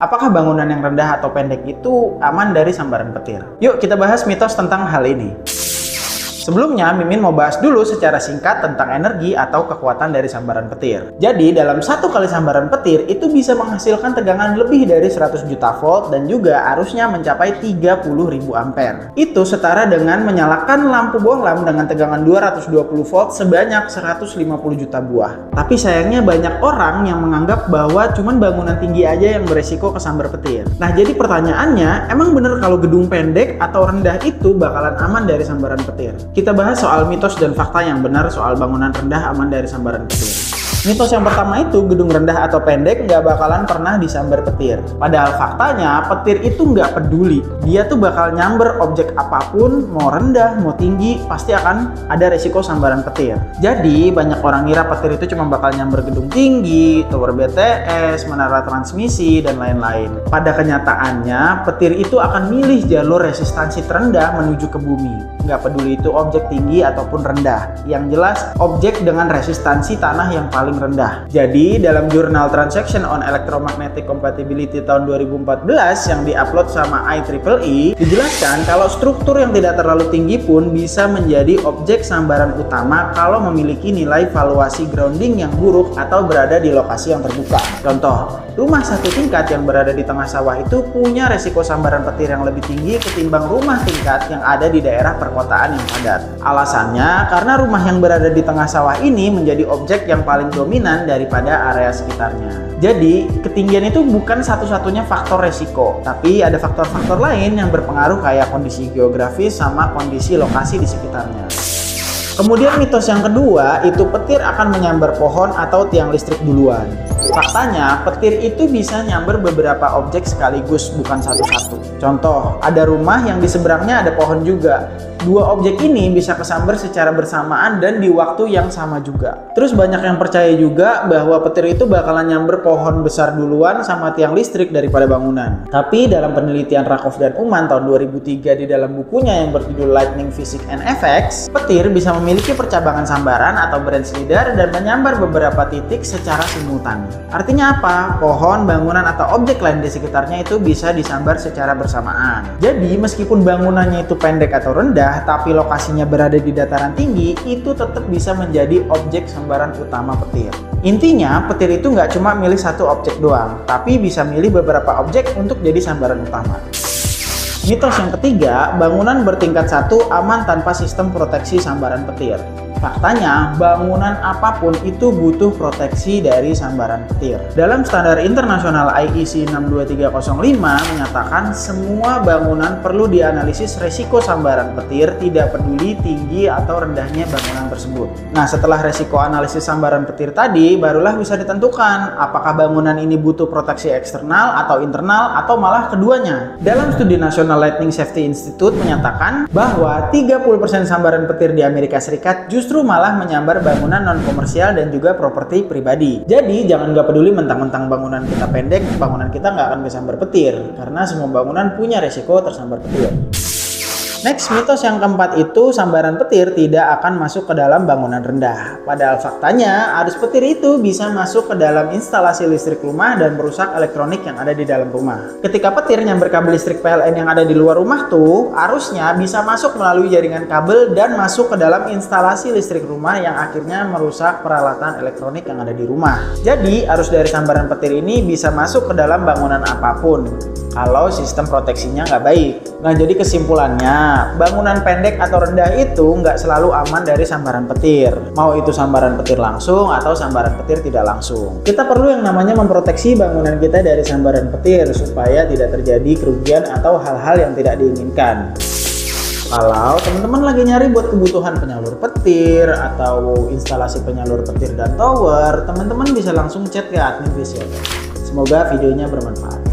Apakah bangunan yang rendah atau pendek itu aman dari sambaran petir? Yuk kita bahas mitos tentang hal ini. Sebelumnya, Mimin mau bahas dulu secara singkat tentang energi atau kekuatan dari sambaran petir. Jadi, dalam satu kali sambaran petir itu bisa menghasilkan tegangan lebih dari 100 juta volt dan juga arusnya mencapai 30.000 ampere. Itu setara dengan menyalakan lampu bohlam dengan tegangan 220 volt sebanyak 150 juta buah. Tapi sayangnya banyak orang yang menganggap bahwa cuma bangunan tinggi aja yang beresiko kesambar petir. Nah, jadi pertanyaannya, emang bener kalau gedung pendek atau rendah itu bakalan aman dari sambaran petir? Kita bahas soal mitos dan fakta yang benar soal bangunan rendah aman dari sambaran petir. Mitos yang pertama itu, gedung rendah atau pendek nggak bakalan pernah disambar petir. Padahal faktanya, petir itu nggak peduli. Dia tuh bakal nyamber objek apapun, mau rendah, mau tinggi, pasti akan ada resiko sambaran petir. Jadi, banyak orang ngira petir itu cuma bakal nyamber gedung tinggi, tower BTS, menara transmisi, dan lain-lain. Pada kenyataannya, petir itu akan milih jalur resistansi terendah menuju ke bumi. Nggak peduli itu objek tinggi ataupun rendah. Yang jelas, objek dengan resistansi tanah yang paling rendah. Jadi, dalam jurnal Transaction on Electromagnetic Compatibility tahun 2014 yang diupload sama IEEE, dijelaskan kalau struktur yang tidak terlalu tinggi pun bisa menjadi objek sambaran utama kalau memiliki nilai valuasi grounding yang buruk atau berada di lokasi yang terbuka. Contoh, rumah satu tingkat yang berada di tengah sawah itu punya resiko sambaran petir yang lebih tinggi ketimbang rumah tingkat yang ada di daerah perkotaan yang padat. Alasannya, karena rumah yang berada di tengah sawah ini menjadi objek yang paling dominan daripada area sekitarnya. Jadi, ketinggian itu bukan satu-satunya faktor resiko, tapi ada faktor-faktor lain yang berpengaruh kayak kondisi geografis sama kondisi lokasi di sekitarnya. Kemudian mitos yang kedua, itu petir akan menyambar pohon atau tiang listrik duluan. Faktanya, petir itu bisa nyamber beberapa objek sekaligus, bukan satu-satu. Contoh, ada rumah yang di seberangnya ada pohon juga. Dua objek ini bisa kesambar secara bersamaan dan di waktu yang sama juga. Terus banyak yang percaya juga bahwa petir itu bakalan nyamber pohon besar duluan sama tiang listrik daripada bangunan. Tapi dalam penelitian Rakoff dan Uman tahun 2003 di dalam bukunya yang berjudul Lightning Physics and Effects, petir bisa memiliki percabangan sambaran atau branch leader dan menyambar beberapa titik secara simultan. Artinya apa? Pohon, bangunan, atau objek lain di sekitarnya itu bisa disambar secara bersamaan. Jadi meskipun bangunannya itu pendek atau rendah, tapi lokasinya berada di dataran tinggi, itu tetap bisa menjadi objek sambaran utama petir. Intinya, petir itu nggak cuma milih satu objek doang, tapi bisa milih beberapa objek untuk jadi sambaran utama. Mitos yang ketiga, bangunan bertingkat 1 aman tanpa sistem proteksi sambaran petir. Faktanya, bangunan apapun itu butuh proteksi dari sambaran petir. Dalam standar internasional IEC 62305 menyatakan semua bangunan perlu dianalisis resiko sambaran petir, tidak peduli tinggi atau rendahnya bangunan tersebut. Nah, setelah resiko analisis sambaran petir tadi, barulah bisa ditentukan apakah bangunan ini butuh proteksi eksternal atau internal atau malah keduanya. Dalam studi National Lightning Safety Institute menyatakan bahwa 30% sambaran petir di Amerika Serikat justru malah menyambar bangunan non-komersial dan juga properti pribadi. Jadi jangan nggak peduli mentang-mentang bangunan kita pendek, bangunan kita nggak akan kesambar petir, karena semua bangunan punya resiko tersambar petir. Next, mitos yang keempat itu sambaran petir tidak akan masuk ke dalam bangunan rendah. Padahal faktanya, arus petir itu bisa masuk ke dalam instalasi listrik rumah dan merusak elektronik yang ada di dalam rumah. Ketika petir nyamber kabel listrik PLN yang ada di luar rumah tuh, arusnya bisa masuk melalui jaringan kabel dan masuk ke dalam instalasi listrik rumah yang akhirnya merusak peralatan elektronik yang ada di rumah. Jadi, arus dari sambaran petir ini bisa masuk ke dalam bangunan apapun kalau sistem proteksinya nggak baik. Nah, jadi kesimpulannya, bangunan pendek atau rendah itu nggak selalu aman dari sambaran petir. Mau itu sambaran petir langsung atau sambaran petir tidak langsung. Kita perlu yang namanya memproteksi bangunan kita dari sambaran petir supaya tidak terjadi kerugian atau hal-hal yang tidak diinginkan. Kalau teman-teman lagi nyari buat kebutuhan penyalur petir atau instalasi penyalur petir dan tower, teman-teman bisa langsung chat ke admin Visioter. Semoga videonya bermanfaat.